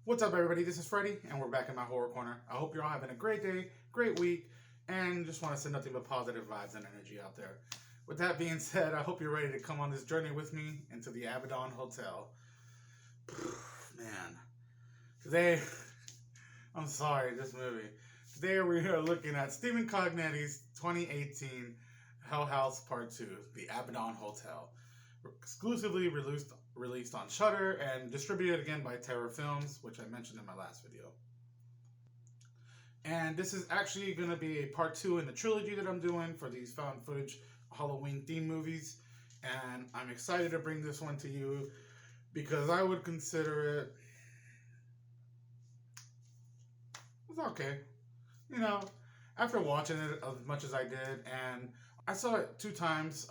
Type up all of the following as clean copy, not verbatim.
What's up, everybody? This is Freddy, and we're back in my horror corner. I hope you're all having a great day, great week, and just want to send nothing but positive vibes and energy out there. With that being said, I hope you're ready to come on this journey with me into the Abaddon Hotel. Man, today, I'm sorry, this movie. Today we are looking at Stephen Cognetti's 2018 Hell House Part 2, the Abaddon Hotel. Exclusively released on Shudder and distributed again by Terror Films, which I mentioned in my last video. And this is actually going to be a part 2 in the trilogy that I'm doing for these found footage Halloween theme movies. And I'm excited to bring this one to you because I would consider it's okay. You know, after watching it as much as I did, and I saw it 2 times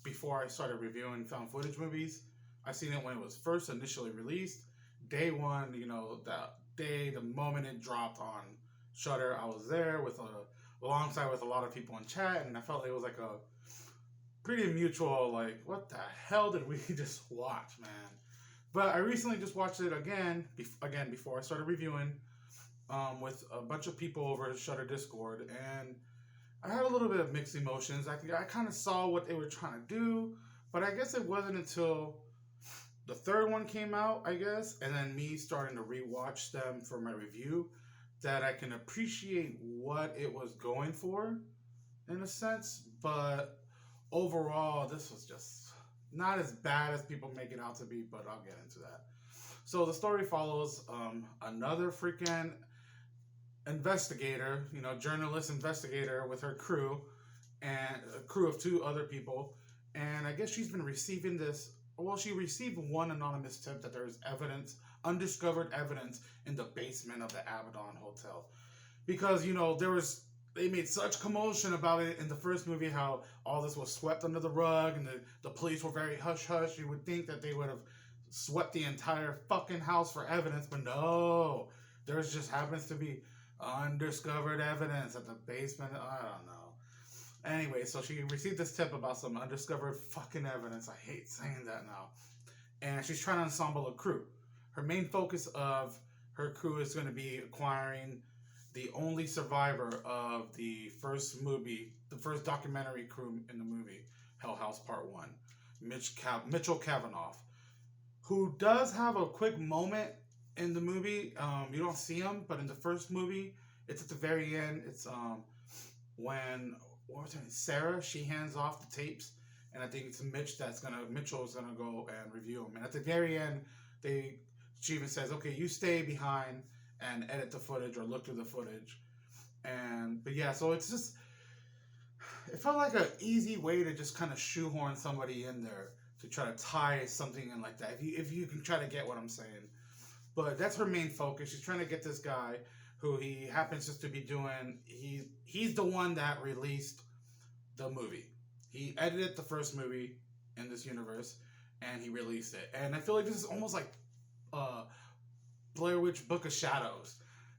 before I started reviewing found footage movies. I seen it when it was first initially released. Day one, the moment it dropped on Shudder, I was there alongside with a lot of people in chat, and I felt like it was like a pretty mutual, like, what the hell did we just watch, man? But I recently just watched it again before I started reviewing, with a bunch of people over Shudder Discord, and I had a little bit of mixed emotions. I kind of saw what they were trying to do, but I guess it wasn't until the third one came out, I guess, and then me starting to rewatch them for my review, that I can appreciate what it was going for, in a sense. But overall, this was just not as bad as people make it out to be, but I'll get into that. So the story follows another freaking investigator, journalist investigator with her crew, and a crew of 2 other people. And I guess she's been receiving this. Well, she received one anonymous tip that there's undiscovered evidence in the basement of the Abaddon Hotel. Because, they made such commotion about it in the first movie, how all this was swept under the rug and the police were very hush-hush. You would think that they would have swept the entire fucking house for evidence, but no. There just happens to be undiscovered evidence at the basement. I don't know. Anyway, so she received this tip about some undiscovered fucking evidence. I hate saying that now. And she's trying to ensemble a crew. Her main focus of her crew is going to be acquiring the only survivor of the first movie, the first documentary crew in the movie, Hell House Part 1, Mitchell Cavanaugh, who does have a quick moment in the movie. You don't see him, but in the first movie, it's at the very end. It's when Sarah, she hands off the tapes, and I think it's Mitchell is gonna go and review them. And at the very end, she even says, "Okay, you stay behind and edit the footage or look through the footage." But yeah, so it felt like an easy way to just kind of shoehorn somebody in there to try to tie something in like that. If you can try to get what I'm saying. But that's her main focus. She's trying to get this guy who he happens just to be doing. He's the one that released the movie. He edited the first movie in this universe, and he released it. And I feel like this is almost like Blair Witch Book of Shadows.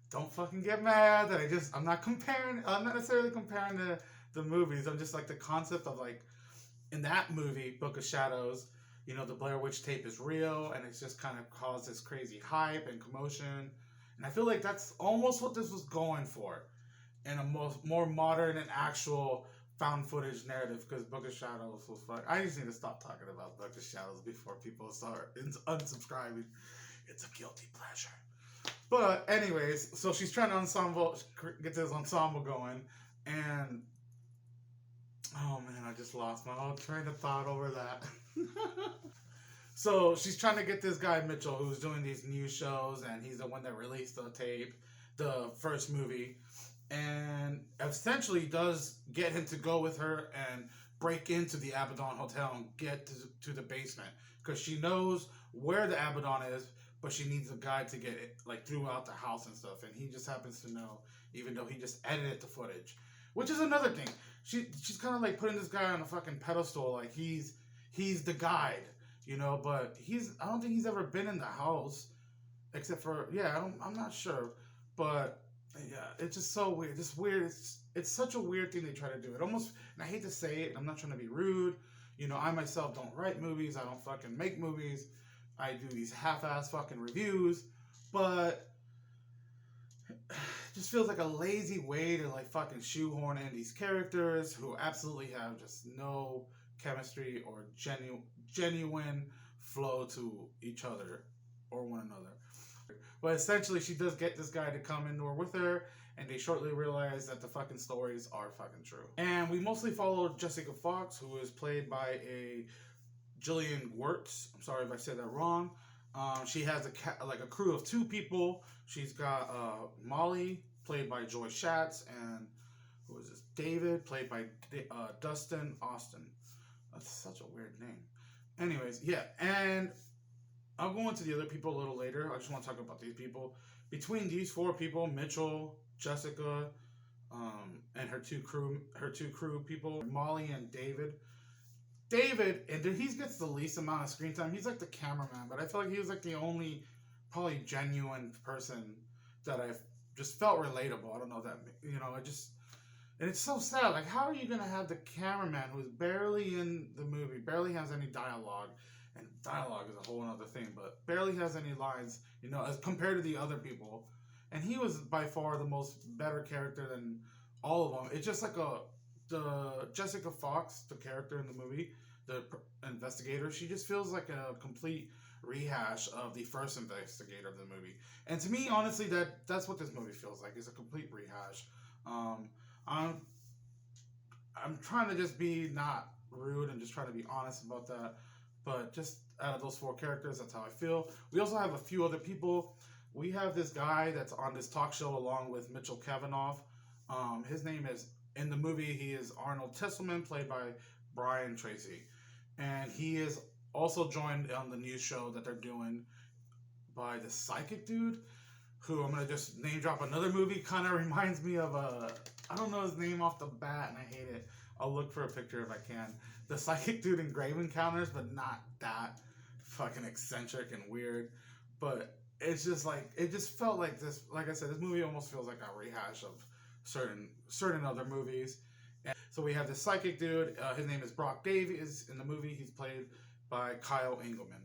Don't fucking get mad that I'm not necessarily comparing the movies. I'm just like the concept of, like, in that movie, Book of Shadows, the Blair Witch tape is real, and it's just kind of caused this crazy hype and commotion. And I feel like that's almost what this was going for, in a more modern and actual found footage narrative, because Book of Shadows was fuck. I just need to stop talking about Book of Shadows before people start unsubscribing. It's a guilty pleasure. But anyways, so she's trying to get this ensemble going, and oh man, I just lost my whole train of thought over that. So she's trying to get this guy Mitchell, who's doing these news shows, and he's the one that released the tape, the first movie, and essentially does get him to go with her and break into the Abaddon Hotel and get to the basement, because she knows where the Abaddon is, but she needs a guide to get it, like, throughout the house and stuff, and he just happens to know, even though he just edited the footage. Which is another thing. She's kind of like putting this guy on a fucking pedestal, like he's the guide, but I don't think he's ever been in the house, except for, I'm not sure, but yeah, it's just so weird. It's weird. It's such a weird thing they try to do. It almost, and I hate to say it, I'm not trying to be rude. I myself don't write movies. I don't fucking make movies. I do these half-ass fucking reviews. but it just feels like a lazy way to like fucking shoehorn in these characters who absolutely have just no chemistry or genuine flow to each other or one another. But essentially, she does get this guy to come indoor with her, and they shortly realize that the fucking stories are fucking true. And we mostly follow Jessica Fox, who is played by a Jillian Wirtz. I'm sorry if I said that wrong. She has a crew of 2 people. She's got Molly, played by Joy Schatz, and who is this? David, played by Dustin Austin. That's such a weird name. Anyways, yeah, and I'll go into the other people a little later. I just want to talk about these people. Between these 4 people, Mitchell, Jessica, and her two crew people, Molly and David. And he gets the least amount of screen time. He's like the cameraman, but I feel like he was like the only probably genuine person that I've just felt relatable. I don't know that, and it's so sad. Like, how are you gonna have the cameraman who's barely in the movie, barely has any dialogue, and dialogue is a whole other thing, but barely has any lines, as compared to the other people, and he was by far the most better character than all of them. It's just like the Jessica Fox, the character in the movie, the investigator, she just feels like a complete rehash of the first investigator of the movie. And to me, honestly, that's what this movie feels like. It's a complete rehash. I'm trying to just be not rude and just trying to be honest about that. But just out of those 4 characters, that's how I feel. We also have a few other people. We have this guy that's on this talk show along with Mitchell Cavanaugh. His name is, in the movie, he is Arnold Tesselman, played by Brian Tracy. And he is also joined on the news show that they're doing by the psychic dude, who I'm going to just name drop another movie. Kind of reminds me of I don't know his name off the bat, and I hate it. I'll look for a picture if I can. The psychic dude in Grave Encounters, but not that fucking eccentric and weird. But it's just like, it just felt like this, like I said, this movie almost feels like a rehash of certain other movies. And so we have this psychic dude. His name is Brock Davies. In the movie, he's played by Kyle Engelman.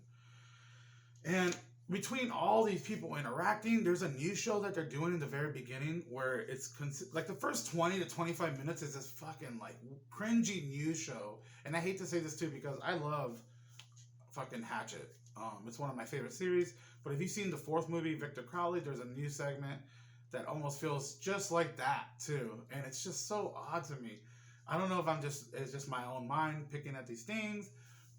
And between all these people interacting, there's a news show that they're doing in the very beginning where it's like the first 20 to 25 minutes is this fucking like cringy news show. And I hate to say this too because I love fucking Hatchet. It's one of my favorite series. But if you've seen the 4th movie, Victor Crowley, there's a news segment that almost feels just like that too. And it's just so odd to me. I don't know if it's just my own mind picking at these things,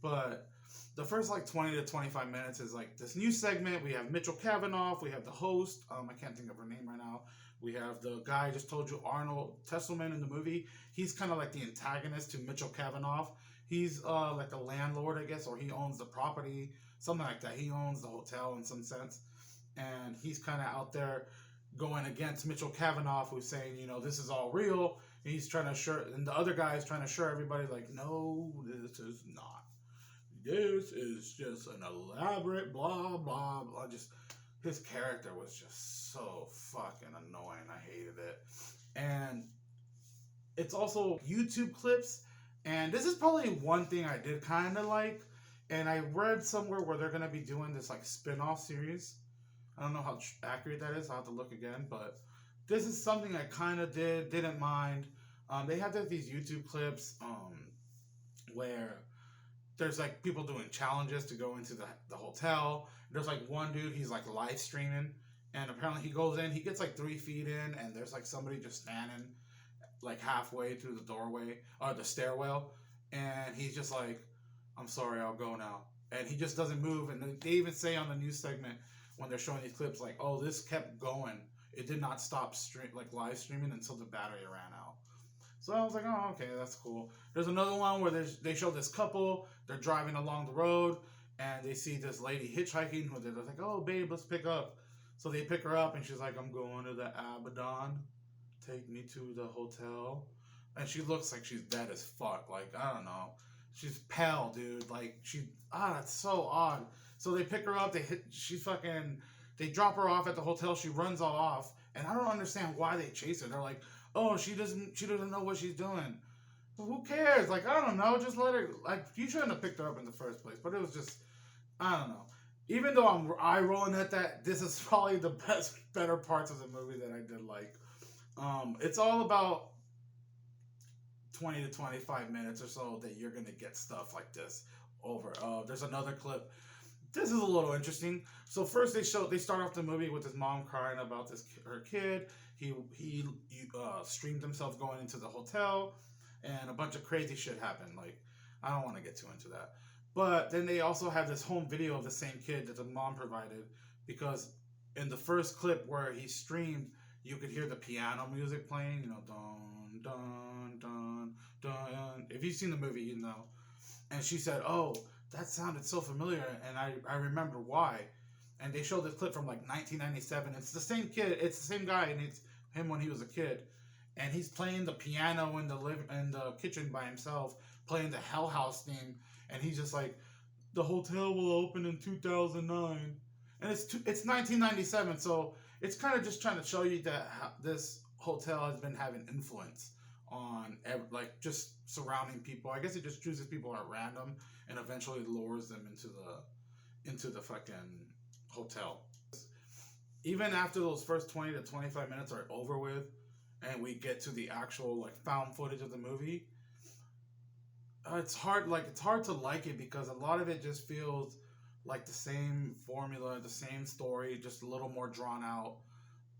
but the first like 20 to 25 minutes is like this new segment. We have Mitchell Cavanaugh. We have the host. I can't think of her name right now. We have the guy I just told you, Arnold Tesselman in the movie. He's kind of like the antagonist to Mitchell Cavanaugh. He's like a landlord, I guess, or he owns the property, something like that. He owns the hotel in some sense. And he's kind of out there going against Mitchell Cavanaugh, who's saying, this is all real. And he's trying to assure, and the other guy is trying to assure everybody, like, no, this is not. This is just an elaborate blah, blah, blah. Just, his character was just so fucking annoying. I hated it. And it's also YouTube clips. And this is probably one thing I did kind of like. And I read somewhere where they're going to be doing this, like, spin-off series. I don't know how accurate that is. I'll have to look again. But this is something I kind of didn't mind. They have these YouTube clips where there's like people doing challenges to go into the hotel. There's like one dude, he's like live streaming, and apparently he goes in, he gets like 3 feet in, and there's like somebody just standing like halfway through the doorway or the stairwell, and he's just like, I'm sorry, I'll go now. And he just doesn't move. And they even say on the news segment when they're showing these clips, like, oh, this kept going. It did not stop live streaming until the battery ran out. So I was like, oh, okay, that's cool. There's another one where they show this couple. They're driving along the road, and they see this lady hitchhiking. Who they're like, oh, babe, let's pick up. So they pick her up, and she's like, I'm going to the Abaddon. Take me to the hotel. And she looks like she's dead as fuck. Like, I don't know. She's pale, dude. Like, it's so odd. So they pick her up. They drop her off at the hotel. She runs all off. And I don't understand why they chase her. They're like, oh, she doesn't know what she's doing. Well, who cares? Like, I don't know. Just let her, like, you shouldn't have picked her up in the first place. But it was just, I don't know. Even though I'm eye rolling at that, this is probably the better parts of the movie that I did like. It's all about 20 to 25 minutes or so that you're gonna get stuff like this over. There's another clip. This is a little interesting. So first they start off the movie with his mom crying about her kid. He streamed himself going into the hotel, and a bunch of crazy shit happened. Like, I don't want to get too into that. But then they also have this home video of the same kid that the mom provided, because in the first clip where he streamed, you could hear the piano music playing. You know, dun dun dun dun. If you've seen the movie, you know. And she said, "Oh, that sounded so familiar," and I remember why. And they showed this clip from like 1997. It's the same kid. It's the same guy, and it's him when he was a kid. And he's playing the piano in the kitchen by himself, playing the Hell House theme. And he's just like, "The hotel will open in 2009," and it's 1997. So it's kind of just trying to show you that this hotel has been having influence on like just surrounding people. I guess it just chooses people at random and eventually lures them into the fucking hotel. Even after those first 20 to 25 minutes are over with, and we get to the actual like found footage of the movie, it's hard to like it, because a lot of it just feels like the same formula, the same story, just a little more drawn out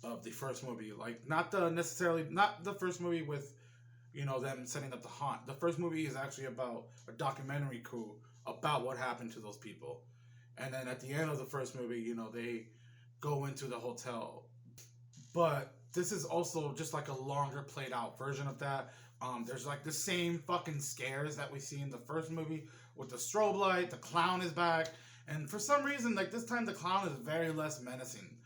of the first movie. Like, not the first movie with, you know, them setting up the haunt. The first movie is actually about a documentary crew about what happened to those people. And then at the end of the first movie, you know, they go into the hotel. But this is also just like a longer played out version of that. There's like the same fucking scares that we see in the first movie with the strobe light. The clown is back. And for some reason, like, this time the clown is very less menacing.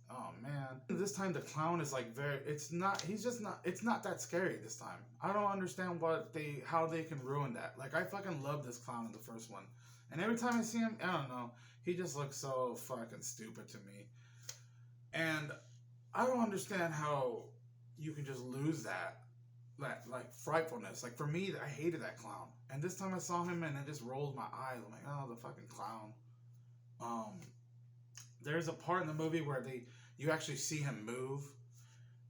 Oh man. This time the clown is like it's not that scary this time. I don't understand how they can ruin that. Like, I fucking love this clown in the first one. And every time I see him, I don't know, he just looks so fucking stupid to me. And I don't understand how you can just lose that like frightfulness. Like, for me, I hated that clown. And this time I saw him and it just rolled my eyes. I'm like, oh, the fucking clown. There's a part in the movie where you actually see him move.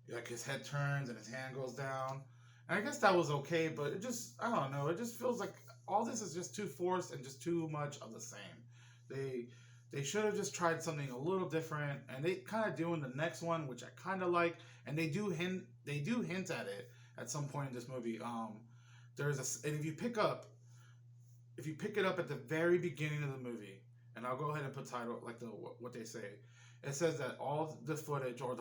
Like, his head turns and his hand goes down. And I guess that was okay, but it just, I don't know, it just feels like all this is just too forced and just too much of the same. They should have just tried something a little different, and they kind of do in the next one, which I kind of like, and they do hint at it at some point in this movie. And if you pick it up at the very beginning of the movie, and I'll go ahead and put title like what they say. It says that all the footage, or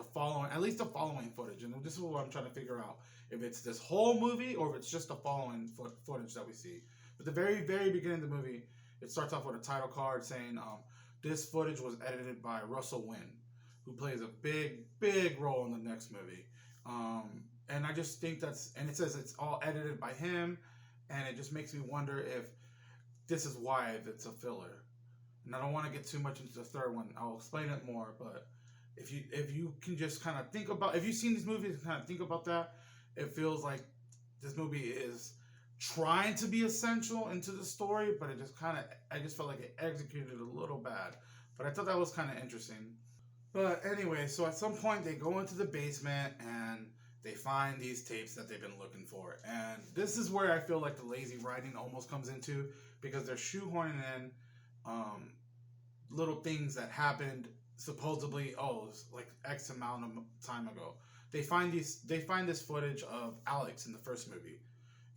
at least the following footage, and this is what I'm trying to figure out, if it's this whole movie or if it's just the following footage that we see. But the very, very beginning of the movie, it starts off with a title card saying, this footage was edited by Russell Wynn, who plays a big, big role in the next movie. And I just think and it says it's all edited by him, and it just makes me wonder if this is why it's a filler. And I don't want to get too much into the third one. I'll explain it more, but if you can just kind of think about, if you've seen these movies and kind of think about that, it feels like this movie is trying to be essential into the story, but I just felt like it executed a little bad. But I thought that was kind of interesting. But anyway, so at some point they go into the basement and they find these tapes that they've been looking for. And this is where I feel like the lazy writing almost comes into, because they're shoehorning in little things that happened supposedly, like X amount of time ago. They find this footage of Alex in the first movie,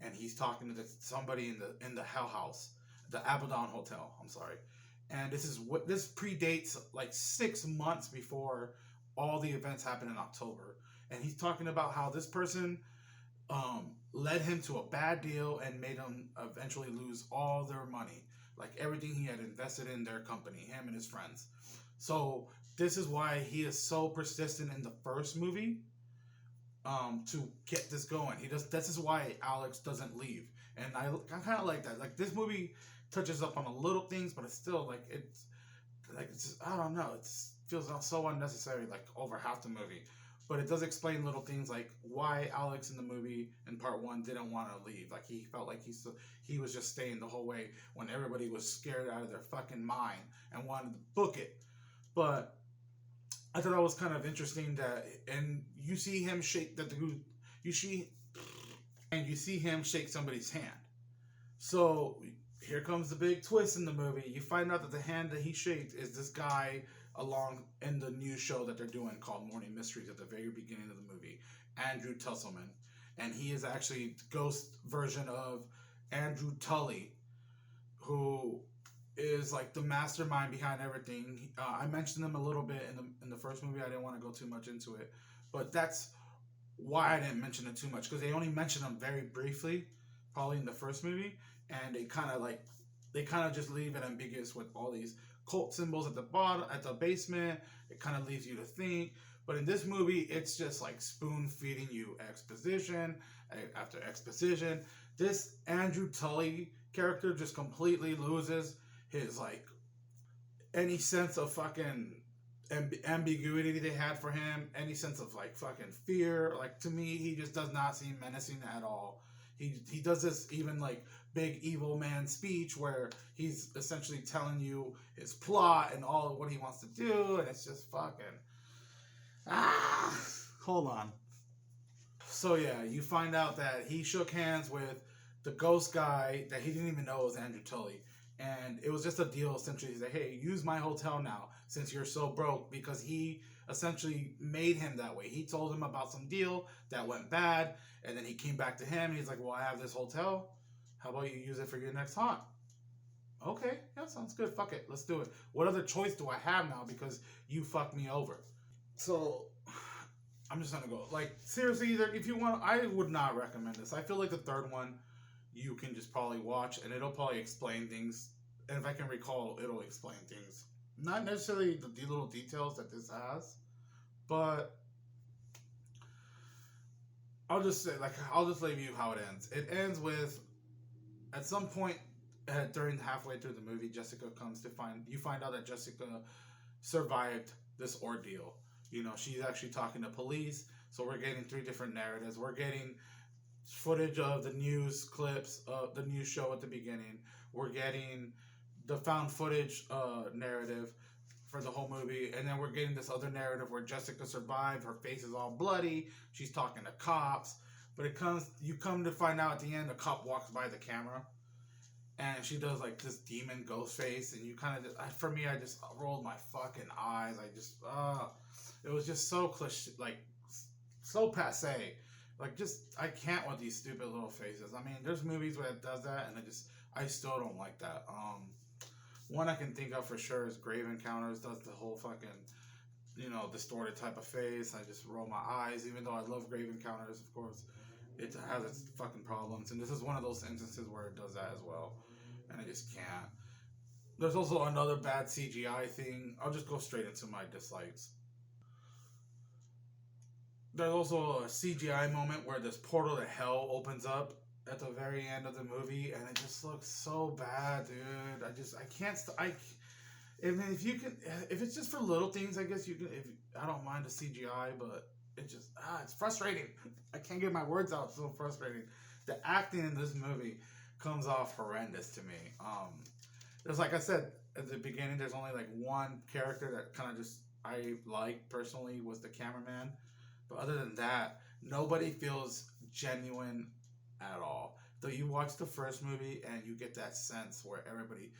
and he's talking to somebody in the Hell House, the Abaddon Hotel. I'm sorry, and this predates like 6 months before all the events happened in October, and he's talking about how this person led him to a bad deal and made him eventually lose all their money, like everything he had invested in their company, him and his friends. So this is why he is so persistent in the first movie, to get this going. This is why Alex doesn't leave, and I kind of like that. Like, this movie touches up on a little things, but it's still it's just, I don't know. It feels so unnecessary, like over half the movie. but it does explain little things like why Alex in the movie in part 1 didn't want to leave. Like he felt like he was just staying the whole way when everybody was scared out of their fucking mind and wanted to book it. But I thought that was kind of interesting that, and you see him shake you see him shake somebody's hand. So here comes the big twist in the movie. You find out that the hand that he shaked is this guy along in the new show that they're doing called Morning Mysteries at the very beginning of the movie, Andrew Tusselman. And he is actually the ghost version of Andrew Tully, who is like the mastermind behind everything. I mentioned him a little bit in the first movie. I didn't want to go too much into it, but that's why I didn't mention it too much, because they only mentioned him very briefly, probably in the first movie, and they kind of just leave it ambiguous with all these cult symbols at the bottom, at the basement. It kind of leaves you to think. But in this movie, it's just like spoon feeding you exposition after exposition. This Andrew Tully character just completely loses his like any sense of fucking ambiguity they had for him, any sense of like fucking fear. Like, to me, he just does not seem menacing at all. He does this even like big evil man speech where he's essentially telling you his plot and all of what he wants to do, and it's just fucking hold on. So yeah, you find out that he shook hands with the ghost guy that he didn't even know was Andrew Tully. And it was just a deal, essentially. He's like, hey, use my hotel now since you're so broke, because he essentially made him that way. He told him about some deal that went bad, and then he came back to him. He's like, well, I have this hotel. How about you use it for your next haunt? Okay, yeah, sounds good. Fuck it. Let's do it. What other choice do I have now, because you fucked me over? So I'm just going to go. Like, seriously, either if you want, I would not recommend this. I feel like the third one, you can just probably watch, and it'll probably explain things. And if I can recall, it'll explain things. Not necessarily the little details that this has, but I'll just leave you how it ends. It ends with, at some point during halfway through the movie, Jessica you find out that Jessica survived this ordeal. You know, she's actually talking to police. So we're getting 3 different narratives. We're getting footage of the news clips of the news show at the beginning. We're getting the found footage narrative for the whole movie, and then we're getting this other narrative where Jessica survived. Her face is all bloody. She's talking to cops, but you come to find out at the end, a cop walks by the camera, and she does like this demon ghost face, and you kind of for me, I just rolled my fucking eyes. It was just so cliche, like so passe. Like, I can't with these stupid little faces. I mean, there's movies where it does that, and I still don't like that. One I can think of for sure is Grave Encounters. Does the whole fucking, distorted type of face. I just roll my eyes, even though I love Grave Encounters, of course. It has its fucking problems, and this is one of those instances where it does that as well, and I just can't. There's also another bad CGI thing. I'll just go straight into my dislikes. There's also a CGI moment where this portal to hell opens up at the very end of the movie, and it just looks so bad, dude. I can't. I mean, if it's just for little things, I guess you can. I don't mind the CGI, but it just it's frustrating. I can't get my words out. It's so frustrating. The acting in this movie comes off horrendous to me. There's, like I said at the beginning, there's only like one character that kind of just I like personally, was the cameraman. But other than that, nobody feels genuine at all. Though you watch the first movie and you get that sense where everybody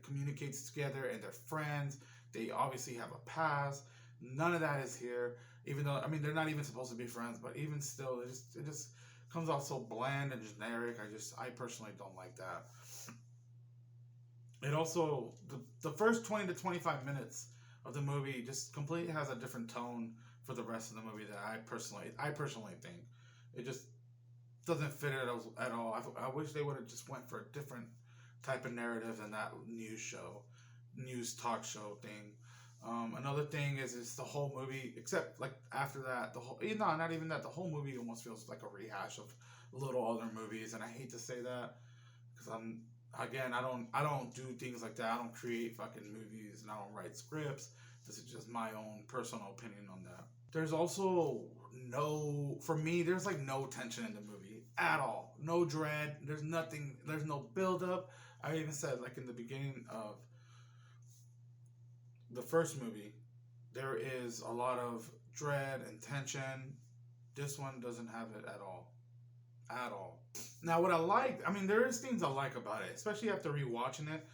communicates together and they're friends. They obviously have a past. None of that is here. Even though, I mean, they're not even supposed to be friends, but even still, it just comes off so bland and generic. I personally don't like that. It also, the first 20 to 25 minutes of the movie just completely has a different tone for the rest of the movie that I personally think it just doesn't fit it at all. I wish they would have just went for a different type of narrative than that news talk show thing. Another thing is the whole movie, except like after that, not even that, the whole movie almost feels like a rehash of little other movies, and I hate to say that because Again, I don't do things like that. I don't create fucking movies and I don't write scripts. This is just my own personal opinion on that. There's also no, for me, there's like no tension in the movie at all. No dread. There's nothing. There's no build up. I even said like in the beginning of the first movie, there is a lot of dread and tension. This one doesn't have it at all. At all. Now, what I like, I mean, there is things I like about it, especially after rewatching it.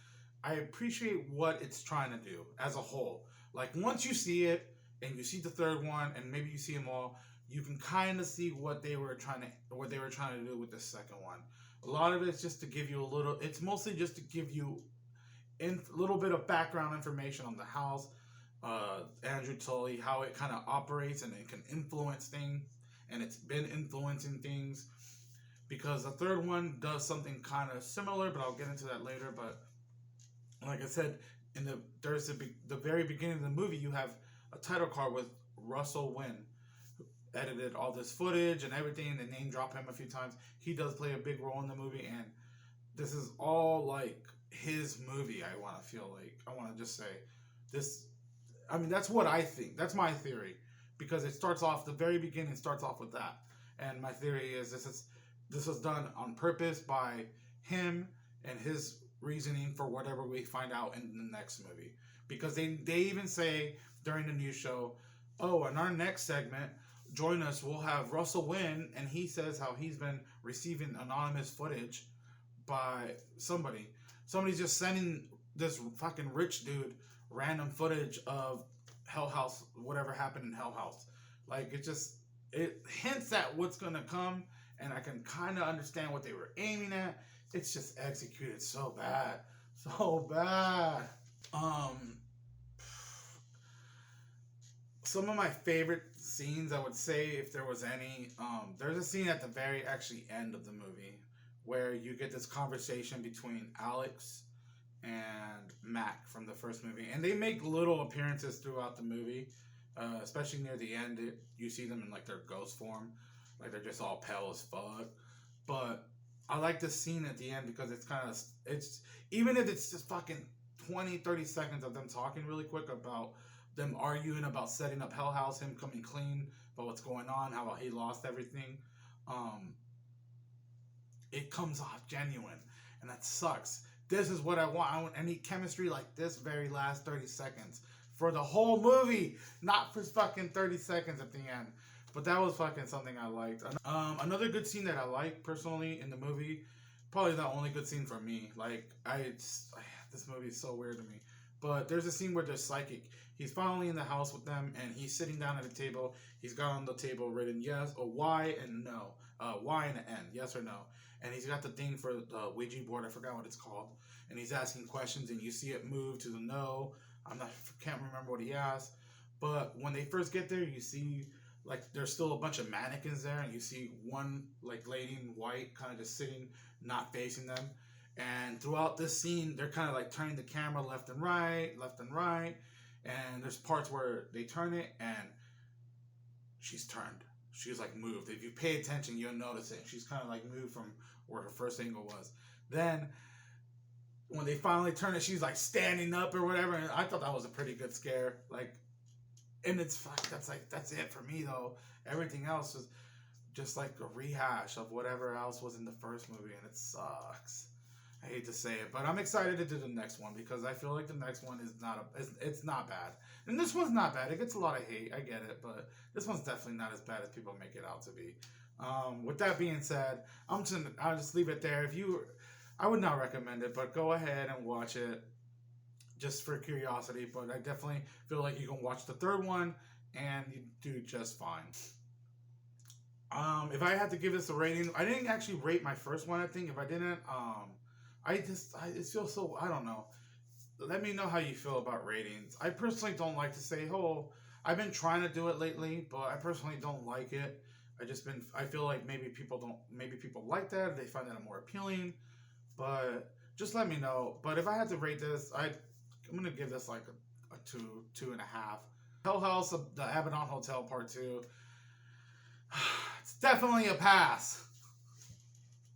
I appreciate what it's trying to do as a whole. Like once you see it and you see the third one, and maybe you see them all, you can kind of see what they were trying to do with the second one. A lot of it's just to give you a little. It's mostly just to give you a little bit of background information on the house, Andrew Tully, how it kind of operates and it can influence things, and it's been influencing things because the third one does something kind of similar, but I'll get into that later. But like I said, there's the very beginning of the movie, you have a title card with Russell Wynn, who edited all this footage and everything. They name drop him a few times. He does play a big role in the movie, and this is all like his movie. I want to just say this. I mean, that's what I think. That's my theory, because it starts off, the very beginning starts off with that, and my theory is this was done on purpose by him and his reasoning for whatever we find out in the next movie. Because they even say during the news show, oh, in our next segment, join us, we'll have Russell Wynn, and he says how he's been receiving anonymous footage by somebody. Somebody's just sending this fucking rich dude random footage of Hell House, whatever happened in Hell House. Like, it hints at what's gonna come, and I can kind of understand what they were aiming at. It's just executed so bad. So bad. Some of my favorite scenes, I would say, if there was any, there's a scene at the very actually end of the movie where you get this conversation between Alex and Mac from the first movie, and they make little appearances throughout the movie, especially near the end. You see them in like their ghost form, like they're just all pale as fuck. But I like the scene at the end because it's even if it's just fucking 20-30 seconds of them talking really quick about them arguing about setting up Hell House, him coming clean about what's going on, how he lost everything. It comes off genuine, and that sucks. This is what I want. I need chemistry like this very last 30 seconds for the whole movie, not for fucking 30 seconds at the end. But that was fucking something I liked. Another good scene that I like personally in the movie, probably the only good scene for me. Like this movie is so weird to me. But there's a scene where there's psychic. He's finally in the house with them, and he's sitting down at a table. He's got on the table written yes, or Y and no, Y and an N, yes or no. And he's got the thing for the Ouija board. I forgot what it's called. And he's asking questions, and you see it move to the no. Can't remember what he asked. But when they first get there, you see like there's still a bunch of mannequins there, and you see one like lady in white kind of just sitting, not facing them. And throughout this scene, they're kind of like turning the camera left and right. And there's parts where they turn it and she's turned. She's like moved. If you pay attention, you'll notice it. She's kind of like moved from where her first angle was. Then when they finally turn it, she's like standing up or whatever. And I thought that was a pretty good scare. Like, and that's it for me though. Everything else was just like a rehash of whatever else was in the first movie, and it sucks. I hate to say it, but I'm excited to do the next one because I feel like the next one is it's not bad. And this one's not bad. It gets a lot of hate. I get it, but this one's definitely not as bad as people make it out to be. With that being said, I'll just leave it there. I would not recommend it, but go ahead and watch it just for curiosity. But I definitely feel like you can watch the third one and you do just fine. If I had to give this a rating, I didn't actually rate my first one. I think if I didn't, it feels so, I don't know. Let me know how you feel about ratings. I personally don't like to say, I've been trying to do it lately, but I personally don't like it. I feel like maybe people like that. They find that more appealing, but just let me know. But if I had to rate this, I'm going to give this like a 2.5. Hell House, the Abaddon Hotel Part 2. It's definitely a pass.